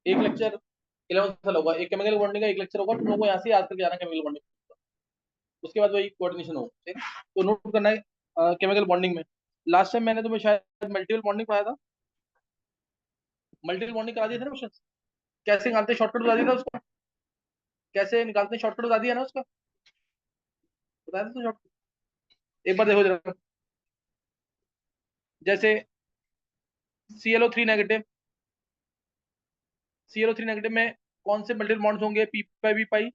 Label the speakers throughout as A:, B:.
A: एक लेक्चर 11 साल होगा, एक केमिकल बॉन्डिंग का एक लेक्चर होगा, तुम लोगों को यहाँ से याद करके आना केमिकल बॉन्डिंग। उसके बाद वही कोऑर्डिनेशन होगा, ठीक है। तो नोट करना है केमिकल बॉन्डिंग में। लास्ट टाइम मैंने तुम्हें शायद मल्टीपल बॉन्डिंग पढ़ाया था। मल्टीपल बॉन्डिंग करा दिया था ना क्वेश्चन, कैसे निकालते हैं शॉर्टकट बता दिया था उसका, कैसे निकालते हैं शॉर्टकट बता दिया ना उसका, बताया था शॉर्टकट। एक बार देखो जरा, जैसे ClO3 नेगेटिव, ClO3 नेगेटिव में कौन से मल्टीपल बॉन्ड्स होंगे, पी पाई बी पाई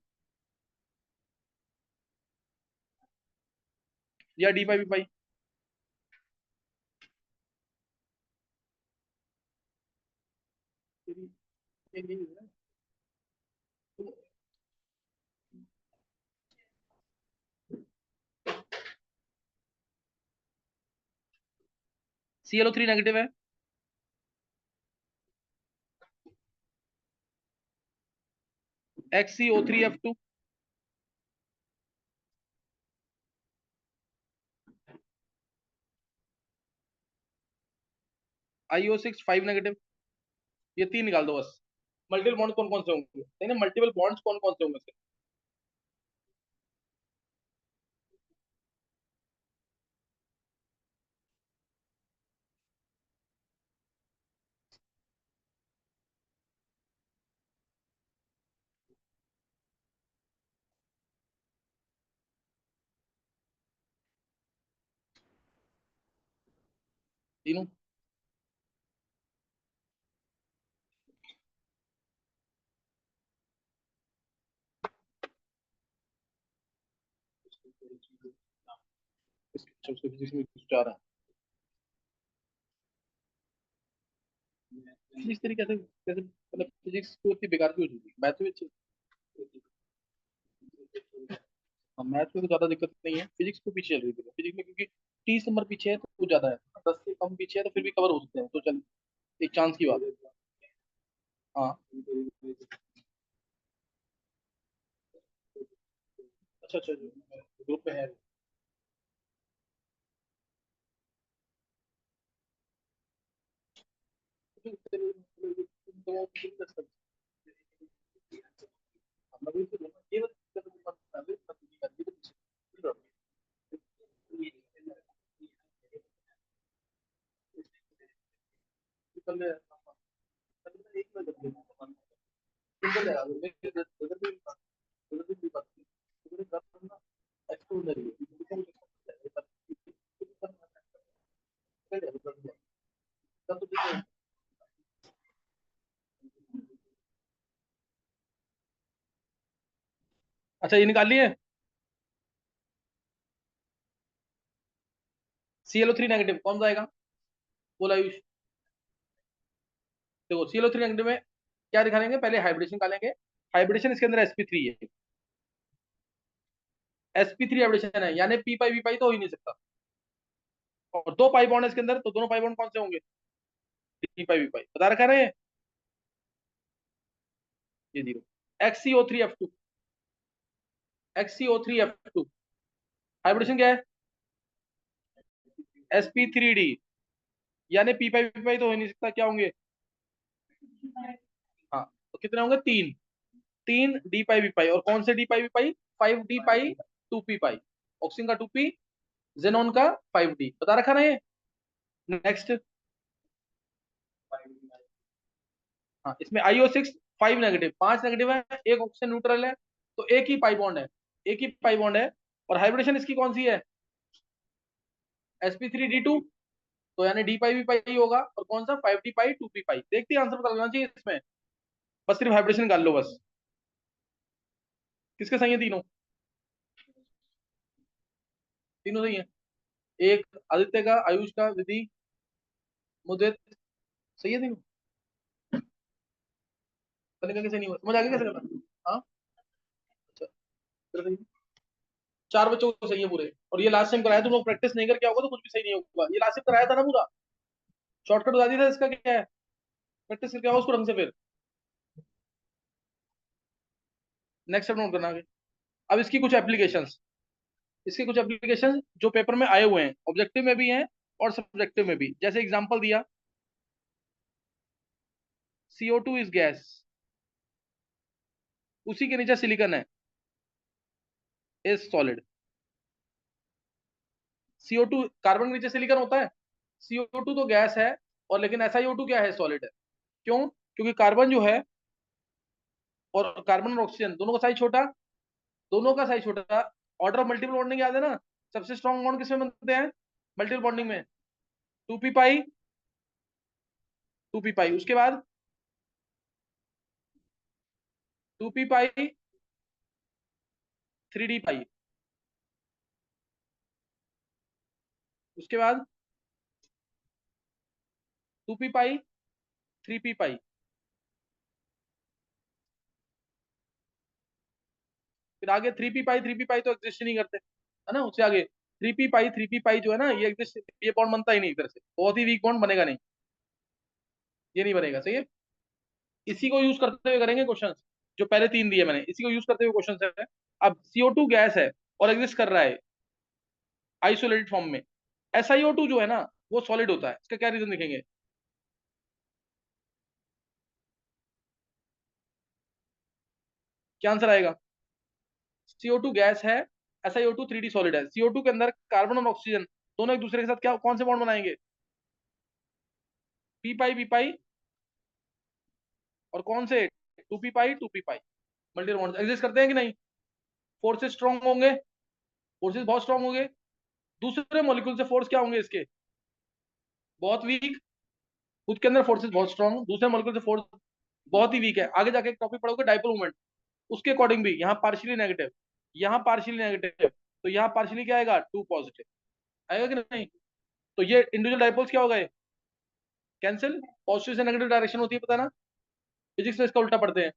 A: या डी पाई बी पाई? ClO3 नेगेटिव है, XCO3F2, IO6 5 नेगेटिव। ये तीन निकाल दो बस। मल्टीपल बॉन्ड कौन कौन से होंगे, नहीं ना, मल्टीपल बॉन्ड्स कौन कौन से होंगे? तीनों। उसके फिजिक्स में कुछ आ रहा है, फिजिक्स तेरी कैसे कैसे, मतलब फिजिक्स तो इतनी बेकार क्यों हो चुकी है, मैथ भी अच्छी। हाँ, मैथ में तो ज्यादा दिक्कत नहीं है, फिजिक्स को पीछे चल रही है फिजिक्स में, क्योंकि 30 नंबर पीछे है तो कुछ ज्यादा है, 10 से कम पीछे है तो फिर भी कवर हो सकते हैं, तो चल एक चांस की बात है। हाँ। अच्छा अच्छा, ग्रुप में है। अच्छा, ये निकाल लिए। ClO3 नेगेटिव कौन सा आएगा, बोला आयुष। देखो ClO3 नेगेटिव में क्या दिखाएंगे, पहले हाइब्रिडेशन निकालेंगे। हाइब्रिडेशन इसके अंदर sp3 है, sp3 हाइब्रिडेशन है, यानी पी पाई वी पाई तो हो ही नहीं सकता। और दो पाई बॉन्ड है इसके अंदर, तो दोनों पाई बॉन्ड कौन से होंगे, पी पाई वी पाई, बता रखा है ना ये 0। XCO3F2, XCO3F2 हाइब्रिडेशन क्या है, sp3d, यानी पी पाई वी पाई तो हो ही नहीं सकता, क्या होंगे। हाँ, तो कितने होंगे, तीन। तीन डी पाई वी पाई, और कौन से D pi V pi, 5d pi 2p pi, oxygen का 2p, जेनॉन का 5d, बता रखा ना ये। नेक्स्ट। हाँ, इसमें IO6 5 नेगेटिव, 5 नेगेटिव है, एक ऑक्सीजन न्यूट्रल है, तो एक ही पाई बॉन्ड है, एक ही पाई बॉन्ड है। और हाइब्रिडेशन इसकी कौन सी है, sp3d2, तो यानी डी पाई वी पाई होगा, और कौन सा 5d पाई 2p पाई, देखते ही आंसर पता लगना चाहिए इसमें, बस सिर्फ हाइब्रिडेशन निकाल लो बस। किसके सही है तीनों, तीनों सही है। एक आदित्य का, आयुष का, विधि, मुदित, सही है तीनों। करने का कैसे नहीं हुआ, समझ आ गया कैसे करना। हाँ। अच्छा, चलो सही है। चार बच्चों को सही है पूरे, और ये लास्ट टाइम कराया, तुम लोग प्रैक्टिस नहीं करके आओगे तो कुछ भी सही नहीं होगा, ये लास्ट टाइम कराया था ना पूरा, शॉर्टकट बता दिया था इसका क्या है, प्रैक्टिस करके आओ उसको ढंग से फिर। नेक्स्ट नोट करना आगे। अब इसकी कुछ एप्लीकेशंस, इसके कुछ एप्लीकेशन जो पेपर में आए हुए हैं, ऑब्जेक्टिव में भी हैं और सब्जेक्टिव में भी, जैसे एग्जांपल दिया, CO2 इज गैस, उसी के नीचे सिलिकॉन है, इज सॉलिड। CO2, कार्बन के नीचे सिलिकॉन होता है। CO2 तो गैस है, और लेकिन SiO2 क्या है, सॉलिड है। क्यों? क्योंकि कार्बन जो है, और कार्बन और ऑक्सीजन दोनों का साइज छोटा, दोनों का साइज छोटा। ऑर्डर ऑफ मल्टीपल बॉन्डिंग याद है ना? सबसे स्ट्रॉन्ग बॉन्ड किसमें बनते हैं मल्टीपल बॉन्डिंग में? 2p पाई, 2p पाई, उसके बाद 2p पाई, 3d पाई, उसके बाद 2p पाई, 3p पाई। फिर आगे 3p पाई, 3p पाई तो एग्जिस्ट ही नहीं करते, है ना? उससे आगे 3p पाई, 3p पाई जो है ना, ये एग्जिस्ट, ये बॉन्ड बनता ही नहीं इधर से, बहुत ही वीक बॉन्ड बनेगा नहीं, ये नहीं बनेगा, सही है। इसी को यूज करते हुए करेंगे क्वेश्चन, जो पहले तीन दिए मैंने, इसी को यूज करते हुए क्वेश्चन है। अब CO2 गैस है और एग्जिस्ट कर रहा है आइसोलेटेड फॉर्म में। SiO2 जो है ना, वो सॉलिड होता है, इसका क्या रीजन लिखेंगे? क्या आंसर आएगा? CO2 गैस है, SiO2 3D सॉलिड है। CO2 के अंदर कार्बन और ऑक्सीजन दोनों एक दूसरे के साथ क्या, कौन से बॉन्ड बनाएंगे? p पाई, और कौन से? 2p पाई, 2p पाई। मल्टीपल बॉन्ड एग्जिस्ट करते हैं कि नहीं? फोर्सेस स्ट्रॉन्ग होंगे, फोर्सेस बहुत स्ट्रॉन्ग होंगे। दूसरे मॉलिक्यूल से फोर्स क्या होंगे इसके? बहुत वीक। खुद के अंदर फोर्सेस बहुत स्ट्रॉन्ग, दूसरे मॉलिक्यूल से फोर्स बहुत ही वीक है। आगे जाके एक टॉपिक पढ़ोगे डाइपोल मोमेंट, उसके अकॉर्डिंग भी यहाँ पार्शियली नेगेटिव, यहाँ पार्शियली नेगेटिव, तो यहाँ पार्शियली क्या आएगा, 2 पॉजिटिव आएगा कि नहीं? तो ये इंडिविजुअल डाइपोल्स क्या हो गए, कैंसिल। पॉजिटिव से नेगेटिव डायरेक्शन होती है, पता ना? फिजिक्स में इसका उल्टा पढ़ते हैं।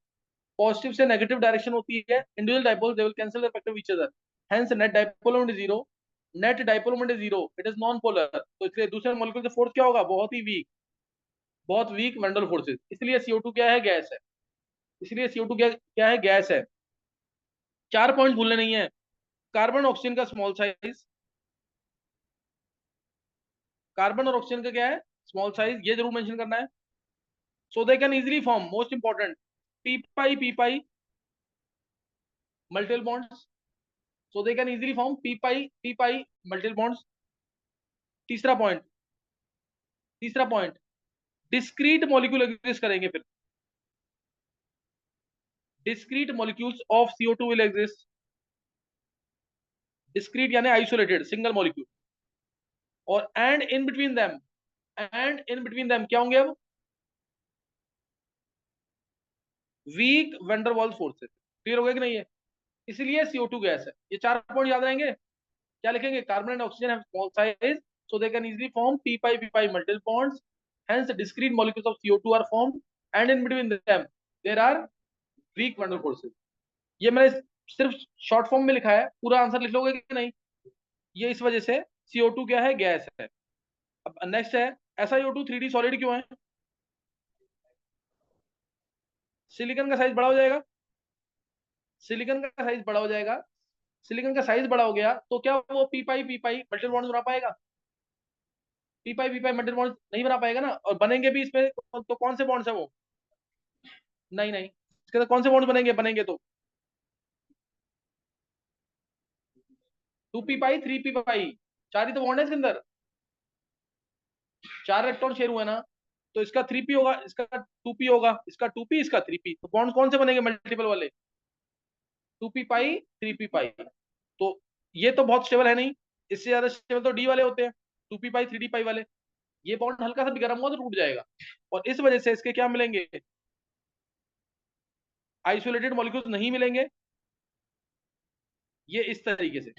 A: पॉजिटिव से नेगेटिव डायरेक्शन होती है, individual dipoles they will cancel the effect of each other, hence net dipole moment is zero. Net dipole moment is zero, it is non polar, तो इसलिए दूसरे मॉलिक्यूल से फोर्स क्या होगा, बहुत ही वीक, बहुत वीक वंडल फोर्सेस, इसलिए CO2 क्या है, गैस है। इसलिए CO2 क्या है, गैस है। चार पॉइंट भूलने नहीं है। कार्बन ऑक्सीजन का स्मॉल साइज, कार्बन और ऑक्सीजन का क्या है, स्मॉल साइज, ये जरूर मेंशन करना है। So they can easily form, most important, p pi multiple bonds. So they can easily form p pi multiple bonds. तीसरा पॉइंट, तीसरा पॉइंट, डिस्क्रीट मॉलिक्यूल एग्जिस्ट करेंगे फिर। Discrete molecules of CO2 will exist. Discrete यानी isolated single molecule. और and in between them, and in between them क्या होंगे अब, week van der Waals forces. Clear हो गया कि नहीं है? इसलिए CO2 गैस है। ये चार पॉइंट याद रहेंगे। क्या लिखेंगे, carbon and oxygen have small size, so they can easily form p pi multiple bonds, hence discrete molecules of CO2 are formed, and in between them there are weak van der forces। ये मैंने सिर्फ short form में लिखा है, पूरा answer लिख लोगे कि नहीं? ये इस वजह से CO2 क्या है, गैस है। अब नेक्स्ट है, SiO2 3D सॉलिड क्यों है? सिलिकॉन का साइज बड़ा हो जाएगा, सिलिकॉन का साइज बड़ा हो जाएगा। सिलिकॉन का साइज बड़ा हो गया तो क्या वो p पाई मल्टीपल बॉन्ड बना पाएगा? p पाई मल्टीपल बॉन्ड नहीं बना पाएगा ना, और बनेंगे भी इसमें तो कौन से बॉन्ड्स है वो? नहीं नहीं, इसके अंदर कौन से बॉन्ड बनेंगे, बनेंगे तो 2p पाई, 3p पाई, चार ही तो बॉन्ड है इसके अंदर, चार इलेक्ट्रॉन शेयर हुए ना। तो इसका 3p होगा, इसका 2p होगा, इसका 2p, इसका 3p, तो बॉन्ड कौन से बनेंगे मल्टीपल वाले? 2p पाई, 3p पाई। तो ये तो बहुत स्टेबल है नहीं, इससे ज्यादा स्टेबल तो डी वाले होते हैं, 2p पाई, 3d पाई वाले। ये बॉन्ड हल्का सा भी गर्म हुआ तो टूट जाएगा, और इस वजह से इसके क्या मिलेंगे, आइसोलेटेड मॉलिक्यूल्स नहीं मिलेंगे, ये इस तरीके से।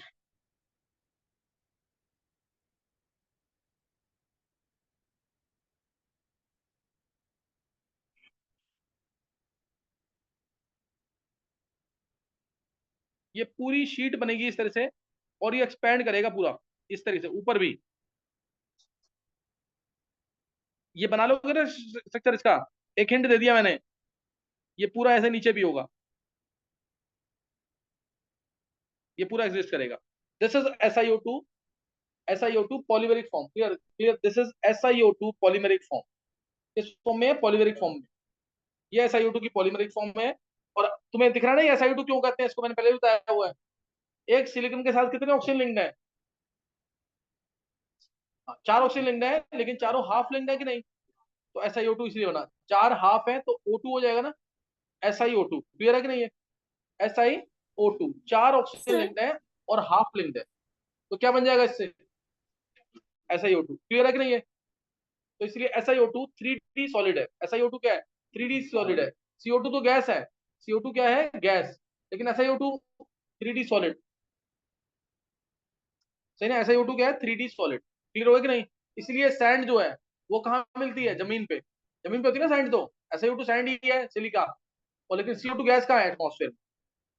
A: ये पूरी शीट बनेगी इस तरह से, और ये एक्सपैंड करेगा पूरा इस तरह से ऊपर भी। ये बना लोगे ना स्ट्रक्चर इसका, एक हिंट दे दिया मैंने, ये पूरा ऐसे नीचे भी होगा, ये पूरा एग्जिस्ट करेगा। This is SiO2, SiO2 polymeric form, clear clear, this is SiO2 polymeric form. किस फॉर्म में है, पॉलीमेरिक फॉर्म में। ये SiO2 की पॉलीमेरिक फॉर्म में है, और तुम्हें दिख रहा है ना SiO2 क्यों कहते हैं इसको, मैंने पहले भी बताया हुआ है। एक सिलिकॉन के साथ कितने ऑक्सीजन लिंक्ड है? हाँ, 4 ऑक्सीजन लिंक्ड है, लेकिन चारों हाफ लिंक्ड है कि नहीं? तो SiO2 इसलिए होना, 4 हाफ है तो O2 हो जाएगा ना, SiO2। क्लियर है कि नहीं है? SiO2 4 ऑक्सीजन
B: सर
A: लिंक्ड है और हाफ लिंक्ड है, तो क्या बन जाएगा इससे? SiO2। क्लियर है कि नहीं है? तो इसलिए SiO2 3D सॉलिड है। SiO2 क्या है? 3D सॉलिड है। CO2 तो गैस है, CO2 क्या है? गैस। लेकिन SiO2 3D सॉलिड, सही ना? SiO2 क्या है? 3D solid. क्लियर होगा कि नहीं? इसलिए सैंड जो है वो कहाँ मिलती है? जमीन पे। जमीन पे होती है ना सैंड, तो SiO2 सैंड ही है, सिलिका। और लेकिन CO2 गैस कहाँ है? एटमॉस्फेयर।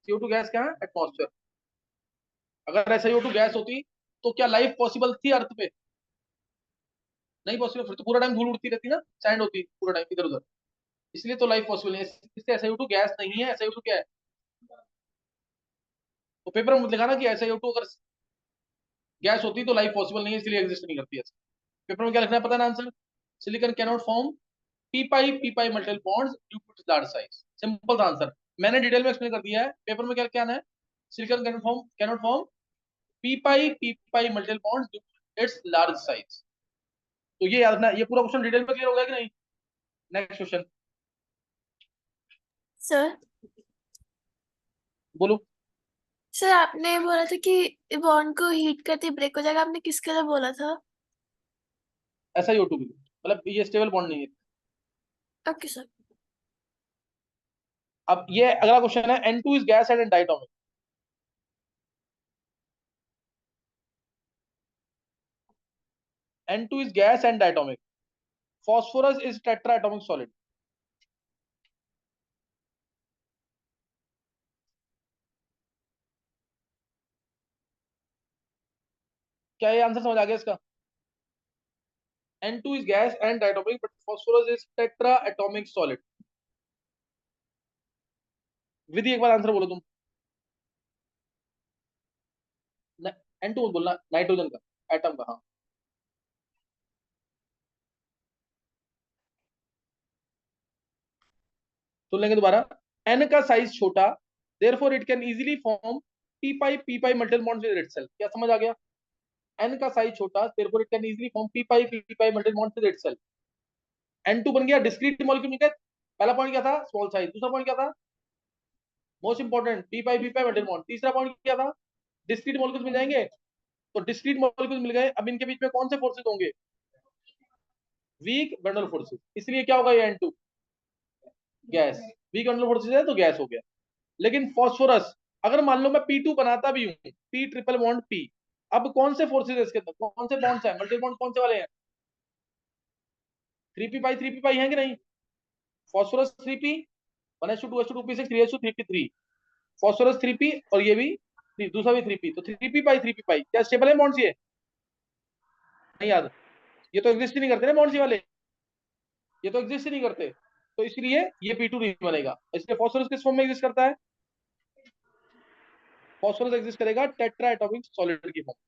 A: CO2 गैस कहाँ है? एटमॉस्फेयर। अगर SiO2 गैस होती तो क्या लाइफ पॉसिबल थी अर्थ पे? नहीं पॉसिबल, फिर तो पूरा टाइम धूल उड़ती रहती ना, सैंड होती पूरा टाइम इधर उधर। इसलिए तो लाइफ पॉसिबल नहीं है। इसलिए SiO2 गैस नहीं है, SiO2 क्या है? तो पेपर में लिखा ना कि SiO2 अगर गैस होती तो लाइफ पॉसिबल नहीं है, इसलिए एग्जिस्ट नहीं करती है। पेपर में क्या लिखना है पता है ना answer? Silicon cannot form P pi multiple bonds due to large size. Simple सा आंसर, मैंने डिटेल में एक्सप्लेन कर दिया है। पेपर में क्या क्या आना है? Silicon cannot form P pi multiple bonds due to its large size. तो ये याद रखना, ये पूरा क्वेश्चन डिटेल में क्लियर हो गया कि नहीं? नेक्स्ट क्वेश्चन
B: सर
A: बोलो।
B: सर आपने बोला था कि बॉन्ड को हीट करते ब्रेक हो जाएगा, आपने किसके लिए बोला था?
A: SiO2 भी, मतलब ये स्टेबल बॉन्ड नहीं है।
B: Okay sir.
A: अब ये अगला क्वेश्चन है, N2 is gas and diatomic. N2 is gas and diatomic. Phosphorus is tetraatomic solid. क्या ये आंसर समझ आ गया इसका? N2 is gas and diatomic, but phosphorus is tetraatomic solid. विधि एक बार आंसर बोलो तुम। N2 मत बोलना, नाइट्रोजन का, एटम का। हाँ, सुन लेंगे दोबारा। N का साइज छोटा, therefore it can easily form p pi multiple bonds with itself। क्या समझ आ गया? N का साइज छोटा, therefore it can easily form p pi multiple bonds with itself। N2 बन गया डिस्क्रीट मॉलिक्यूल मिल गया। पहला पॉइंट क्या था? Small size. दूसरा पॉइंट क्या था? Most important P pi multiple bond. तीसरा पॉइंट क्या था? डिस्क्रीट मॉलिक्यूल्स मिल जाएंगे। तो डिस्क्रीट मॉलिक्यूल्स मिल गए, अब इनके बीच में कौन से फोर्सेस होंगे? Weak van der forces. इसलिए क्या होगा? ये N2 gas. Week van der forces है तो गैस हो गया। लेकिन फॉस्फोरस, अगर मान लो मैं P2 बनाता भी हूं, P ट्रिपल बॉन्ड P, अब कौन से फोर्सेस है इसके अंदर? कौन से बॉन्ड्स है? मल्टीपल बॉन्ड कौन से वाले हैं? 3p पाई है कि नहीं? Phosphorus 3p, 1s2 2s2 2p6 3s2 3p3। Phosphorus 3p और ये भी दूसरा भी 3p, तो 3p पाई क्या स्टेबल है बॉन्ड्स ये? नहीं याद? ये तो एग्जिस्ट ही नहीं करते ना बॉन्ड्स ये वाले, ये तो एग्जिस्ट ही नहीं करते। तो इसलिए ये P2 नहीं बनेगा। इसलिए फॉस्फोरस किस फॉर्म में एग्जिस्ट करता है? फॉस्फोरस एग्जिस्ट करेगा टेट्रा एटॉमिक सॉलिड की form.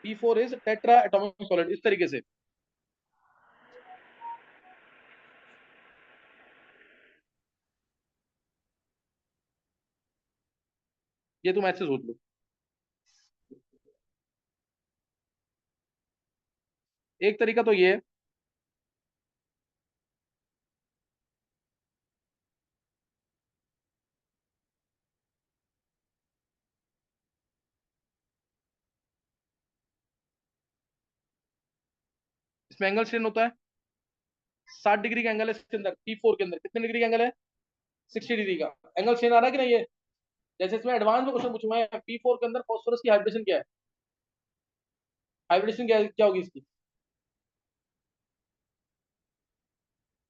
A: P4 is tetra atomic solid, इस तरीके से। ये तुम ऐसे सोच लो। एक तरीका तो ये है, इसमें एंगल स्ट्रेन होता है, 60 डिग्री का एंगल है इसके अंदर। P4 के अंदर कितने डिग्री का एंगल है? 60 डिग्री का एंगल स्ट्रेन आ रहा है कि नहीं है? जैसे इसमें एडवांस में क्वेश्चन पूछूंगा, P4 के अंदर फॉस्फोरस की हाइब्रिडेशन क्या है? हाइब्रिडेशन क्या होगी इसकी?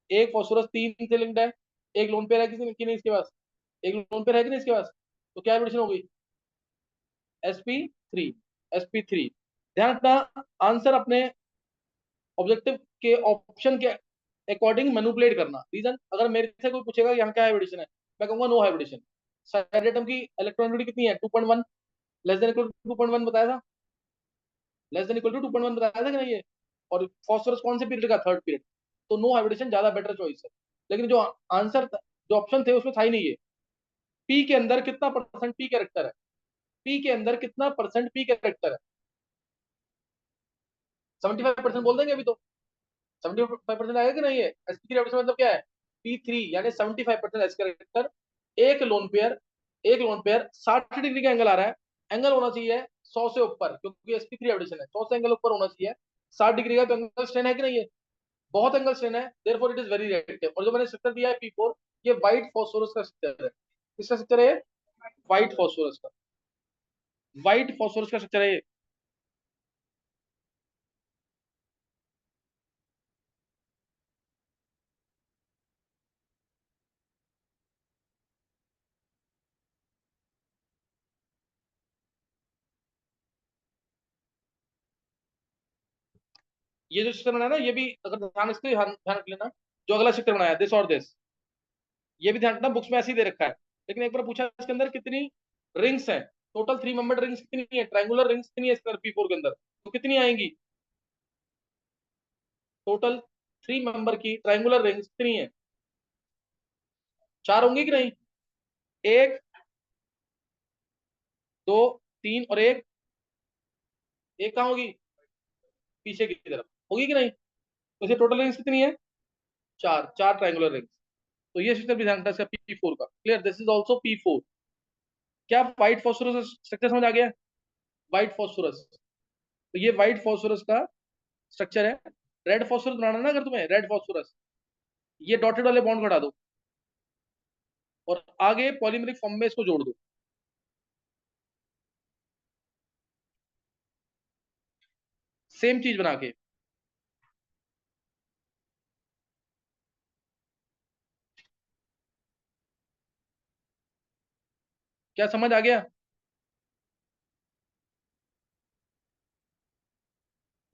A: एक फॉस्फोरस 3 से लिंक्ड है, एक लोन पेयर है किसी की नहीं इसके पास, एक लोन पेयर है कि नहीं इसके पास, तो क्या हाइब्रिडेशन होगी? sp3। sp3। ध्यान रखना, आंसर अपने ऑब्जेक्टिव के ऑप्शन के अकॉर्डिंग मैनिपुलेट करना। रीजन, अगर मेरे से कोई पूछेगा यहाँ क्या हाइब्रिडेशन है, मैं कहूंगा नो हाइब्रिडेशन। साइड एटम की इलेक्ट्रॉनिटी कितनी है? 2.1, लेस देन इक्वल टू 2.1 बताया था, लेस देन इक्वल टू 2.1 बताया था कि नहीं ये? और फॉस्फोरस कौन से पीरियड का? Third period. तो नो हाइब्रिडेशन ज्यादा बेटर चॉइस है। लेकिन जो आंसर जो ऑप्शन थे उसमें था ही नहीं ये। पी के अंदर कितना परसेंट पी कैरेक्टर है, पी के अंदर कितना परसेंट पी कैरेक्टर है? 75% बोल देंगे अभी तो। 75% आएगा कि नहीं? है sp3 मतलब क्या है? p3 यानी 75% एस कैरेक्टर। एक लोन पेयर, एक लोन पेयर 60 डिग्री का एंगल आ रहा है, एंगल होना चाहिए 100 से ऊपर, क्योंकि sp3 एडिशन है, 100 से एंगल ऊपर होना चाहिए। 60 डिग्री का तो एंगल स्ट्रेन है कि नहीं है? बहुत एंगल स्ट्रेन है, therefore it is very reactive. और जो मैंने स्ट्रक्चर दिया है p4, ये व्हाइट फॉस्फोरस का स्ट्रक्चर है। किसका स्ट्रक्चर है? व्हाइट फॉस्फोरस का, व्हाइट फॉस्फोरस का स्ट्रक्चर है ये। ये जो स्ट्रक्चर बनाया ना, ये भी अगर ध्यान, इसके ध्यान ध्यान रख लेना, जो अगला स्ट्रक्चर बनाया दिस और दिस, ये भी ध्यान रखना, बुक्स में ऐसे ही दे रखा है। लेकिन एक बार पूछा इसके अंदर कितनी रिंग्स हैं, टोटल 3 मेंबर्ड रिंग्स कितनी है, ट्रायंगुलर रिंग्स कितनी है इसके p4 के अंदर, तो कितनी आएंगी? टोटल 3 मेंबर की ट्रायंगुलर रिंग्स कितनी है? 4 होंगी कि नहीं? एक, दो, तीन और एक। एक कहाँ होगी? पीछे की तरफ होगी कि नहीं? तो इसे टोटल रिंग्स कितनी है? चार, चार ट्रायंगुलर रिंग्स। तो ये सिस्टम भी ध्यान रखना इसका p4 का। Clear, this is also p4। क्या व्हाइट फॉस्फोरस स्ट्रक्चर समझ आ गया? व्हाइट फॉस्फोरस, तो ये व्हाइट फॉस्फोरस का स्ट्रक्चर है। रेड फॉस्फोरस बनाना ना अगर तुम्हें, रेड फॉस्फोरस, ये डॉटेड वाले बॉन्ड को हटा दो और आगे पॉलीमेरिक फॉर्म में इसको जोड़ दो। सेम चीज बना के। क्या समझ आ गया?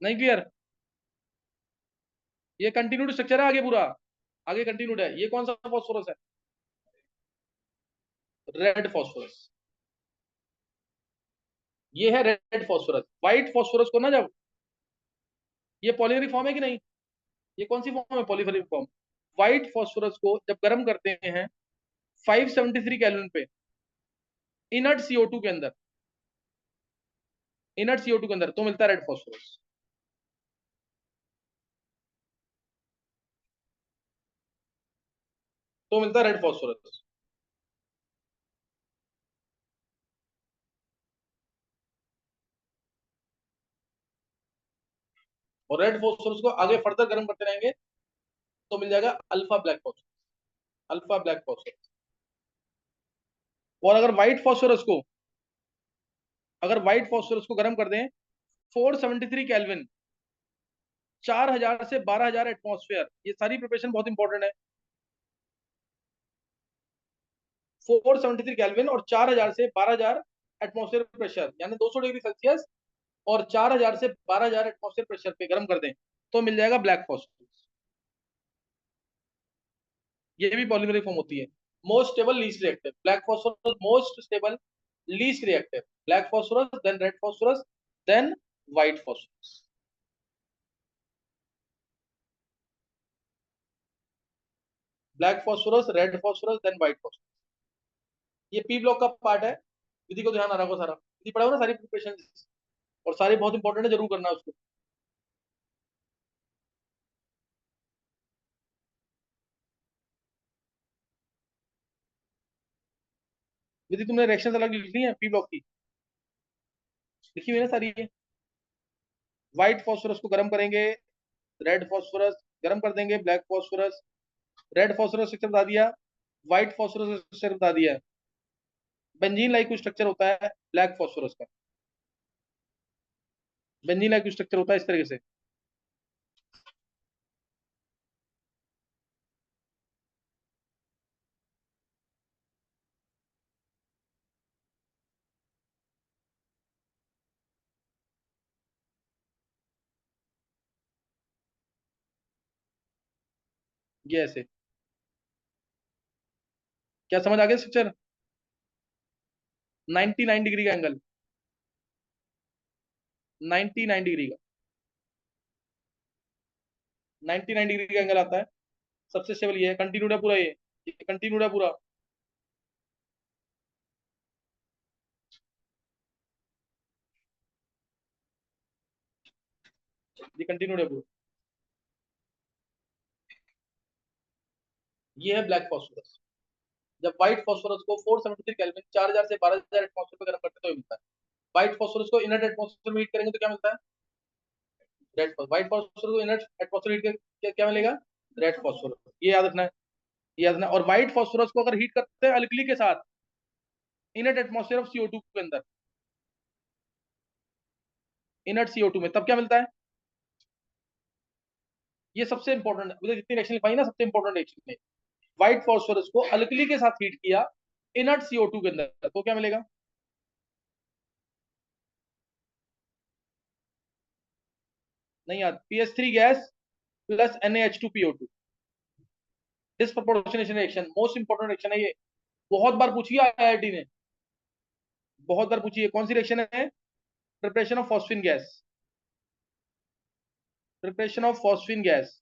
A: नहीं क्लियर? ये कंटिन्यूड स्ट्रक्चर है आगे पूरा, आगे कंटिन्यूड है। ये कौन सा फॉस्फोरस है? Red phosphorus. ये है रेड फॉस्फोरस। व्हाइट फॉस्फोरस को ना, जब ये पॉलीमेरिक फॉर्म है कि नहीं, ये कौन सी फॉर्म है? Polymeric form. व्हाइट फॉस्फोरस को जब गर्म करते हैं 573 केल्विन पे, इनर्ट CO2 के अंदर, इनर्ट CO2 के अंदर, तो मिलता है रेड फॉस्फोरस। तो मिलता है रेड फॉस्फोरस। और रेड फॉस्फोरस को आगे फर्दर गर्म करते रहेंगे तो मिल जाएगा alpha black phosphorus, alpha black phosphorus. और अगर व्हाइट फॉस्फोरस को, अगर व्हाइट फॉस्फोरस को गर्म कर दें 473 केल्विन, 4000 से 12000 एटमॉस्फेयर, ये सारी प्रिपरेशन बहुत इंपॉर्टेंट है। 473 केल्विन और 4000 से 12000 एटमॉस्फेयर प्रेशर, यानी 200 डिग्री सेल्सियस, और 4000 से 12000 एटमॉस्फेयर प्रेशर पे गर्म कर दें तो मिल जाएगा ब्लैक फॉस्फोरस। ये भी पॉलीमेरिक फॉर्म होती है। Most stable least reactive, black phosphorus most stable least reactive, black phosphorus, then red phosphorus, then white phosphorus. Black phosphorus, red phosphorus, then white phosphorus. ये पी ब्लॉक का part है। विधि को ध्यान आ रहा होगा सारा, विधि पढ़ा हो ना सारी प्रिपरेशन, और सारे बहुत इंपॉर्टेंट है, जरूर करना है उसको। विधि तुमने रिएक्शन अलग लिखनी है पी ब्लॉक की, लिखी हुई है ना सारी ये। व्हाइट फॉस्फोरस को गर्म करेंगे, रेड फॉस्फोरस, गर्म कर देंगे black phosphorus, red phosphorus structure बता दिया, व्हाइट फॉस्फोरस स्ट्रक्चर बता दिया। बेंजीन लाइक कुछ स्ट्रक्चर होता है ब्लैक फॉस्फोरस का, बेंजीन लाइक कुछ स्ट्रक्चर होता है इस तरीके से। ये ऐसे, क्या समझ आ गया स्ट्रक्चर? 99 डिग्री का एंगल, 99 डिग्री का, 99 डिग्री का एंगल आता है। सबसे स्टेबल ये है, कंटिन्यूड है पूरा ये। ये कंटिन्यूड है पूरा। ये कंटिन्यूड है पूरा। ये है ब्लैक फॉस्फोरस। जब व्हाइट फॉस्फोरस को 473 केल्विन 4000 से 12000 एटमॉस्फेयर पे गर्म करते हैं तो ये मिलता है। व्हाइट फॉस्फोरस को इनर्ट एटमॉस्फेयर में हीट करेंगे तो क्या मिलता है? Red phosphorus. व्हाइट फॉस्फोरस को इनर्ट एटमॉस्फेयर हीट करके क्या मिलेगा? Red phosphorus. ये याद रखना है, ये याद रखना है। और व्हाइट फॉस्फोरस को अगर हीट करते हैं अल्कली के साथ इनर्ट एटमॉस्फेयर ऑफ CO2 के अंदर, इनर्ट CO2 में, तब क्या मिलता है? ये सबसे इंपॉर्टेंट, मुझे जितनी रिएक्शन लिखाई ना सबसे इंपॉर्टेंट रिएक्शन है। व्हाइट फॉस्फोरस को अल्कली के साथ हीट किया इनर्ट CO2 के अंदर तो क्या मिलेगा? नहीं यार, PS3 gas plus NaH2PO2। Disproportionation reaction most important reaction है ये। बहुत बार पूछी है IIT ने, बहुत बार पूछी है। कौन सी रिएक्शन है? Preparation of phosphine gas, preparation of phosphine gas.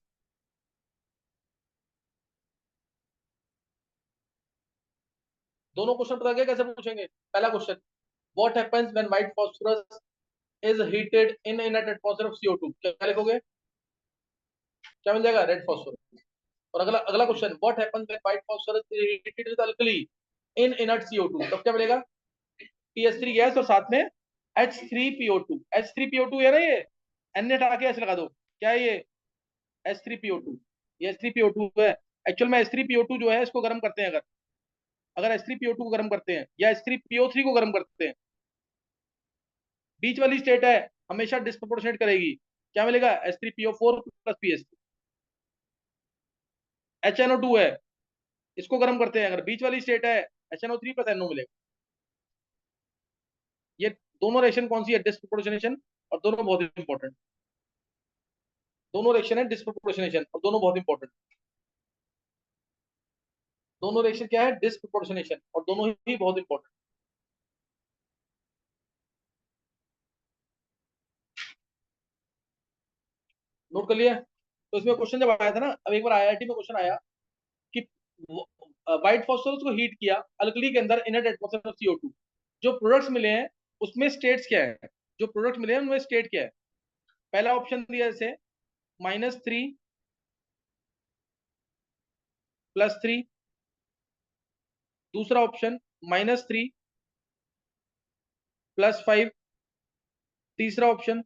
A: दोनों क्वेश्चन पता क्या कैसे पूछेंगे? पहला question, what happens when white phosphorus is heated in inert atmosphere of CO2, क्या लिखोगे? क्या मिल जाएगा? Red phosphorus. और अगला अगला question, what happens when white phosphorus is heated with alkali in inert CO2, तब क्या मिलेगा? PS3 गैस और साथ में H3PO2। H3PO2 है ना ये, N हटा के H लगा दो, क्या है ये? H3PO2। ये H3PO2 है। एक्चुअल में H3PO2 जो है इसको गर्म करते हैं, अगर अगर H3PO2 को गर्म करते हैं या H3PO3 को गर्म करते हैं, बीच वाली स्टेट है हमेशा डिस्प्रोपोर्शनेट करेगी। क्या मिलेगा? H3PO4 plus PS2। HNO2 है, इसको गर्म करते हैं, अगर बीच वाली स्टेट है HNO3 प्लस NO मिलेगा। ये दोनों रिएक्शन कौन सी है? डिस्प्रोपोर्शनेशन। और दोनों बहुत इंपॉर्टेंट, दोनों रिएक्शन है डिस्प्रोपोर्शनेशन और दोनों बहुत इंपॉर्टेंट। दोनों रिएक्शन क्या है? डिस्प्रोपोर्शनेशन और दोनों ही बहुत इंपॉर्टेंट। नोट कर लिया? तो इसमें क्वेश्चन जब आया था ना, अब एक बार IIT में क्वेश्चन आया कि व्हाइट फॉस्फोरस को हीट किया अल्कली के अंदर इनर्ट एटमॉस्फेयर ऑफ CO2, जो प्रोडक्ट्स मिले हैं उसमें स्टेट्स क्या है? जो प्रोडक्ट मिले हैं उनमें स्टेट क्या है? पहला ऑप्शन दिया जैसे -3 +3, दूसरा ऑप्शन -3 +5, तीसरा ऑप्शन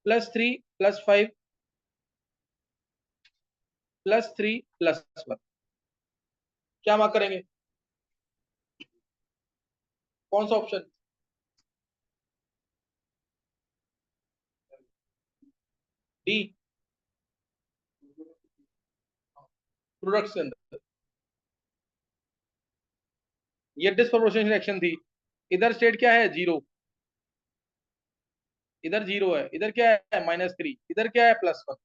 A: +3 +5 +3 +1। क्या मार्क करेंगे? कौन सा ऑप्शन? डी, प्रोडक्ट्स के अंदर। ये डिस्प्रोपोर्शनेशन रिएक्शन थी। इधर स्टेट क्या है? जीरो। इधर जीरो है, इधर क्या है? -3, इधर क्या है? +1।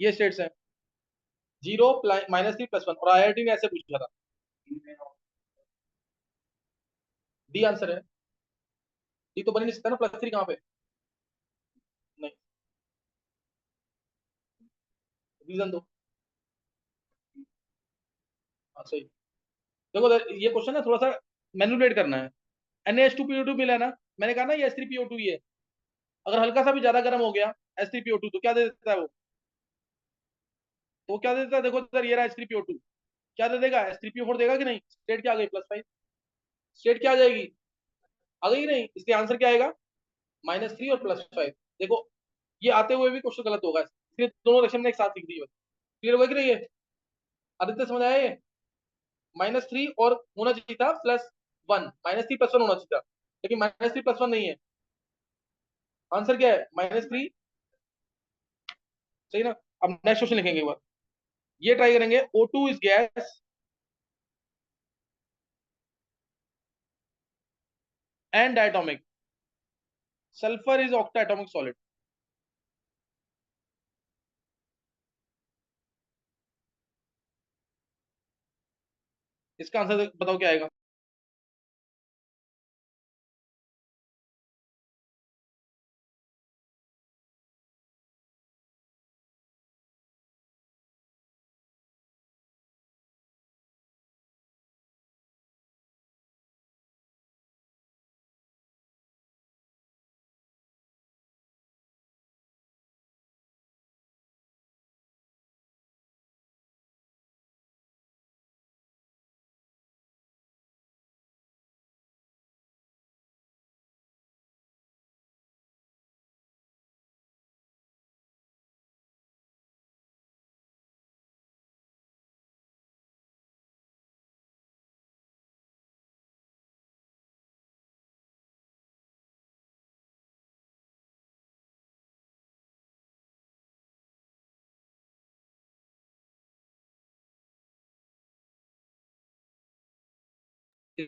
A: ये स्टेट्स हैं, 0 -3 +1। और IIT ने ऐसे पूछा था। डी आंसर है। डी तो बन ही नहीं सकता ना, +3 कहाँ पे? नहीं, रीजन दो। हाँ सही। देखो ये क्वेश्चन ना थोड़ा सा मैनिपुलेट करना है। NaH2PO2 मिला है ना, मैंने कहा ना ये H3PO2 ही है। अगर हल्का सा भी ज्यादा गर्म हो गया H3PO2 तो क्या दे देता है वो? तो क्या दे देता है? देखो सर, ये रहा H3PO2, क्या दे देगा? H3PO4 देगा कि नहीं? स्टेट क्या आ गई? +5। स्टेट क्या आ जाएगी? आ गई नहीं? इसके आंसर क्या आएगा? -3 और +5। देखो, ये आते हुए भी क्वेश्चन गलत होगा, इसलिए दोनों रिएक्शन ने एक साथ लिख दी। क्लियर होगा कि नहीं ये? आदित्य समझ आया ये? -3 और होना चाहिए था +1, -3 +1 होना चाहिए था, लेकिन -3 +1 नहीं है। आंसर क्या है? -3। सही ना? अब नेक्स्ट क्वेश्चन लिखेंगे एक बार, ये ट्राई करेंगे। O2 is gas and diatomic, sulphur is octa atomic solid. इसका आंसर बताओ क्या आएगा?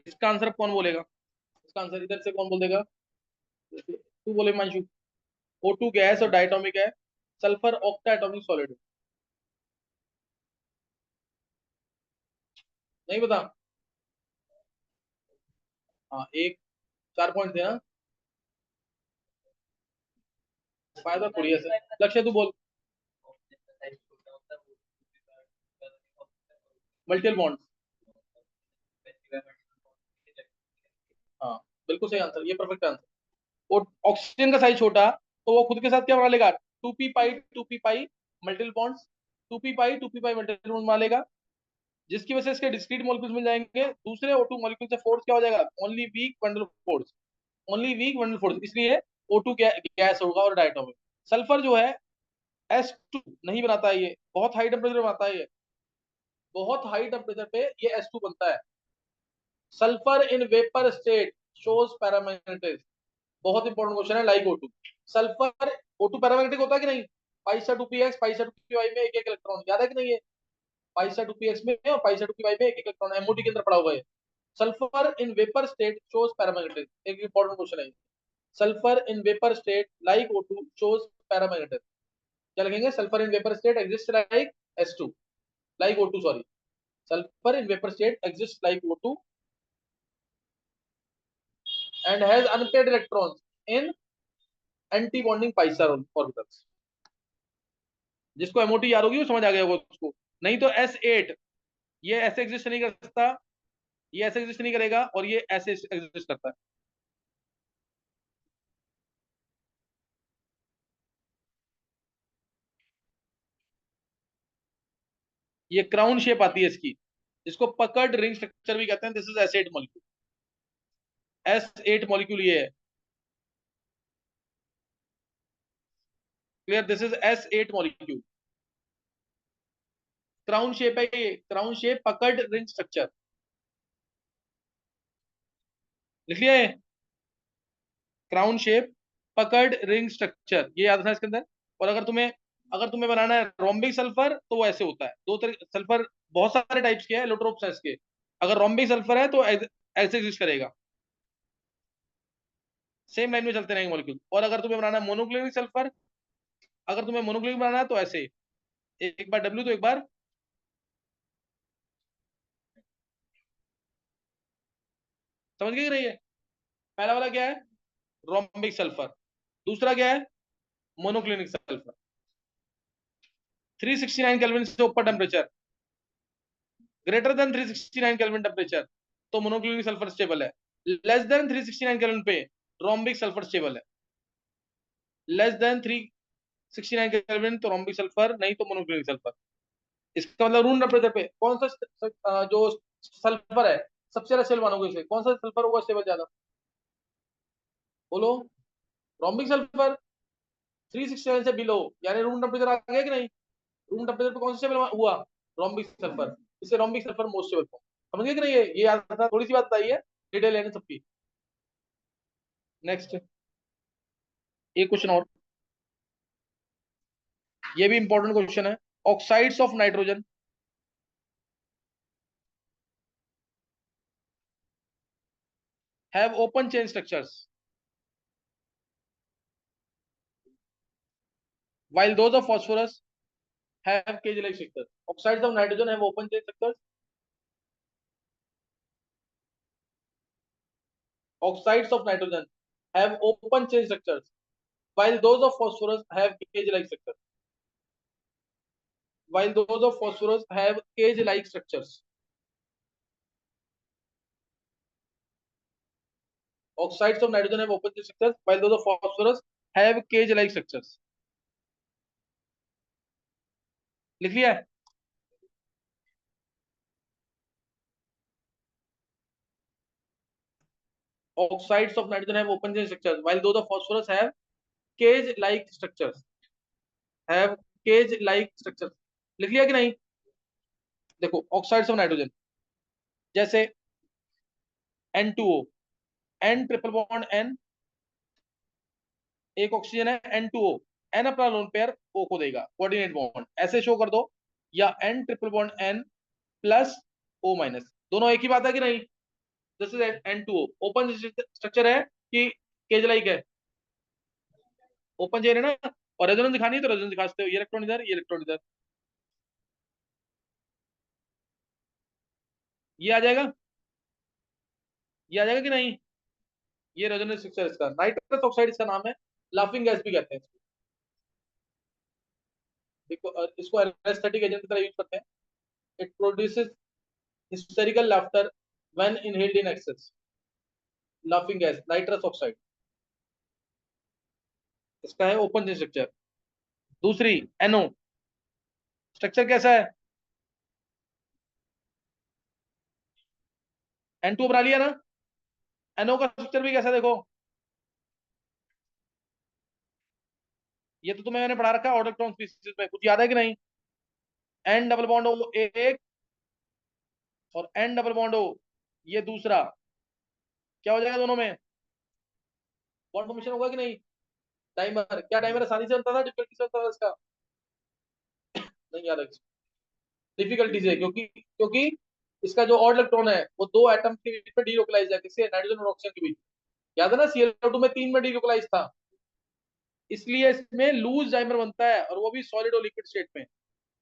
A: इसका आंसर कौन बोलेगा? इसका आंसर इधर से कौन बोल देगा? तू बोले हिमांशु। O2 गैस और डायटोमिक है, सल्फर ऑक्टा एटॉमिक सॉलिड। नहीं बता। हाँ एक, 4 पॉइंट थे ना। फायदा थोड़ी है सर। लक्ष्य तू बोल। Multiple bond. हाँ बिल्कुल सही आंसर, ये परफेक्ट आंसर। और ऑक्सीजन का साइज छोटा, तो वो खुद के साथ क्या बना लेगा? 2p पाई मल्टीपल बॉन्ड्स, 2p पाई मल्टीपल बॉन्ड बना लेगा, जिसकी वजह से इसके डिस्क्रीट मॉलिक्यूल्स मिल जाएंगे। दूसरे O2 मॉलिक्यूल से फोर्स क्या हो जाएगा? Only weak bundle force, only weak bundle force, इसलिए O2 गैस होगा और डायटोमिक। सल्फर जो है S2 नहीं बनाता है, ये बहुत हाई टेम्परेचर बनाता है, ये बहुत हाई टेम्परेचर पे ये S2 बनता है। Sulphur in vapour state shows paramagnetism, बहुत इंपॉर्टेंट क्वेश्चन है। Like O2, sulphur O2 paramagnetic होता है कि नहीं? पाइसा 2px पाइसा 2py में एक एक इलेक्ट्रॉन, याद है कि नहीं? है पाइसा 2px में और पाइसा 2py में एक एक इलेक्ट्रॉन MOT के अंदर पड़ा हुआ है। Sulphur in vapour state shows paramagnetism, एक इंपॉर्टेंट क्वेश्चन है। Sulphur in vapour state like O2 shows paramagnetism. क्या लिखेंगे? Sulphur in vapour state exist like S2, like O2 sorry, sulfur in vapor state exists like O2 and has unpaired electrons in anti-bonding pi orbitals। जिसको MOT याद होगी वो समझ आ गया होगा उसको। नहीं तो S8 ये ऐसे एग्जिस्ट नहीं कर सकता, ये ऐसे एग्जिस्ट नहीं करेगा, और ये ऐसे एग्जिस्ट करता है। ये क्राउन शेप आती है इसकी, जिसको पकड़ रिंग स्ट्रक्चर भी कहते हैं। This is S8 molecule, S8 molecule ये है। Clear? This is S8 molecule, crown shape है ये, क्राउन शेप पकड़ रिंग स्ट्रक्चर। लिख लिया है? क्राउन शेप पकड़ रिंग स्ट्रक्चर, ये याद रखना इसके अंदर। और अगर तुम्हें बनाना है रोम्बिक सल्फर, तो वो ऐसे होता है। दो तरह सल्फर, बहुत सारे टाइप्स के हैं, एलोट्रोप्स है इसके। अगर रोम्बिक सल्फर है तो ऐसे एग्जिस्ट करेगा, सेम लाइन में चलते रहेंगे मॉलिक्यूल। और अगर तुम्हें बनाना है मोनोक्लिनिक सल्फर, अगर तुम्हें मोनोक्लिनिक बनाना है तो ऐसे, एक बार W तो एक बार। समझ गए कि नहीं है? पहला वाला क्या है? Rhombic sulphur. दूसरा क्या है? Monoclinic sulphur. 369 केल्विन से ऊपर temperature, greater than 369 kelvin temperature, तो मोनोक्लिनिक सल्फर स्टेबल है। लेस देन 369 केल्विन पे रोम्बिक सल्फर स्टेबल है। लेस देन 369 केल्विन तो रोम्बिक सल्फर, नहीं तो मोनोक्लिनिक सल्फर। इसका मतलब रूम टेम्परेचर पे कौन सा जो सल्फर है सबसे ज्यादा स्टेबल मानोगे? इसे कौन सा सल्फर होगा स्टेबल ज्यादा? बोलो। रोम्बिक सल्फर 369 से बिलो, यानी रूम टेम्परेचर आ गया कि नहीं? रूम टेम्परेचर पे कौन सा स्टेबल हुआ? Rhombic sulphur. इसे rhombic sulphur most stable form. समझ गए कि नहीं? ये याद रखना, थोड़ी सी बात बताई है, डिटेल लेने सबकी। नेक्स्ट, एक क्वेश्चन और, ये भी इंपॉर्टेंट क्वेश्चन है। Oxides of nitrogen have open chain structures while those of phosphorus have cage-like structures. Oxides of nitrogen have open chain structures. Oxides of nitrogen have open chain structures, while those of phosphorus have cage-like structures. While those of phosphorus have cage-like structures. Oxides of nitrogen have open chain structures, while those of phosphorus have cage-like structures. लिख लिया है? Oxides of nitrogen have open chain structures, while those of phosphorus have cage-like structures. Have cage-like structures. लिख लिया कि नहीं? देखो oxides of nitrogen, जैसे N2O, N triple bond N, एक ऑक्सीजन है N2O, N अपना लोन पेयर O को देगा, कोऑर्डिनेट बॉन्ड ऐसे शो कर दो, या N triple bond N plus O minus, दोनों एक ही बात है कि नहीं? This is N2O। Open structure है कि केज लाइक है? ओपन चेन है ना। और रेजोनेंस दिखानी है तो रेजोनेंस दिखा सकते हो, ये इलेक्ट्रॉन इधर, ये इलेक्ट्रॉन इधर, ये आ जाएगा, ये आ जाएगा कि नहीं? ये रेजोनेंस स्ट्रक्चर इसका, नाइट्रस ऑक्साइड इसका नाम है, लाफिंग गैस भी कहते हैं इसको। देखो इसको एनेस्थेटिक एजेंट की तरह यूज करते हैं। It produces hysterical laughter when inhaled in excess, laughing gas nitrous oxide, इसका है ओपन चेन स्ट्रक्चर। दूसरी NO स्ट्रक्चर कैसा है? N2 बना लिया ना। NO का स्ट्रक्चर भी कैसा है देखो, ये तो तुम्हें मैंने पढ़ा रखा है ऑर्डर इलेक्ट्रॉन स्पीशीज में, कुछ याद है कि नहीं? N डबल बॉन्ड O एक, और N डबल बॉन्ड O ये दूसरा, क्या हो जाएगा दोनों में? बॉन्ड फॉर्मेशन होगा कि नहीं? डाइमर, क्या डाइमर आसानी से बनता था, डिफिकल्टी से बनता था इसका? नहीं याद है, डिफिकल्टी से, क्योंकि क्योंकि इसका जो ऑड इलेक्ट्रॉन है वो दो एटम के बीच में डीलोकलाइज है, किससे? नाइट्रोजन और ऑक्सीजन के बीच। याद है ना, Cl2 में 3 में डीलोकलाइज था, इसलिए इसमें लूज डाइमर बनता है, और वो भी सॉलिड और लिक्विड स्टेट में।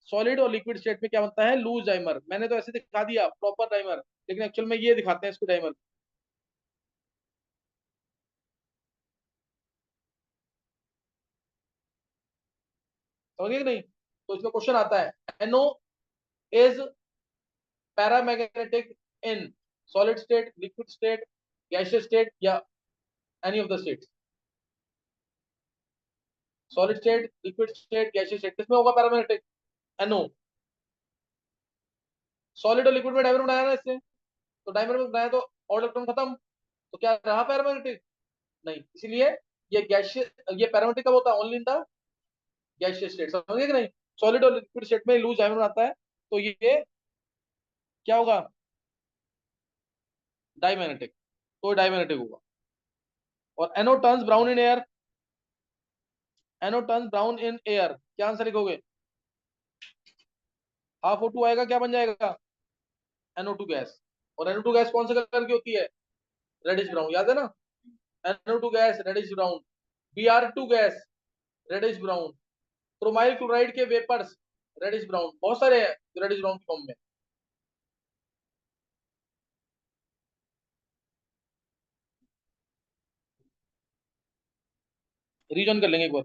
A: सॉलिड और लिक्विड स्टेट में क्या बनता है? Loose dimer. मैंने तो ऐसे दिखा दिया प्रॉपर डाइमर, लेकिन एक्चुअल में ये दिखाते हैं इसको डाइमर। समझ गए कि नहीं? तो इसमें क्वेश्चन आता है, NO is paramagnetic in solid state, liquid state, gaseous state, या any of the state? Solid state, liquid state, gaseous state, किसमें होगा पैरामैग्नेटिक? NO। सॉलिड और लिक्विड में डायमर बनाया ना इससे, तो डायमर में बनाया तो और इलेक्ट्रॉन खत्म, तो क्या रहा पैरामैग्नेटिक? नहीं, इसीलिए ये गैसियस, ये पैरामैग्नेटिक कब होता है? Only in the gaseous state. समझ गए कि नहीं? सॉलिड और लिक्विड स्टेट में लूज डायमर आता है, तो ये क्या होगा? डायमैग्नेटिक, तो डायमैग्नेटिक होगा। और NO turns brown in air, NO turns brown in air, क्या आंसर लिखोगे? हाफ O2 आएगा, क्या बन जाएगा? NO2 gas. और NO2 गैस कौन से कलर की होती है? रेडिश ब्राउन, याद है ना? NO2 gas reddish brown, Br2 gas reddish brown, chromyl chloride के वेपर्स रेडिश ब्राउन, बहुत सारे हैं जो रेडिश ब्राउन फॉर्म में। रीजन कर लेंगे एक बार।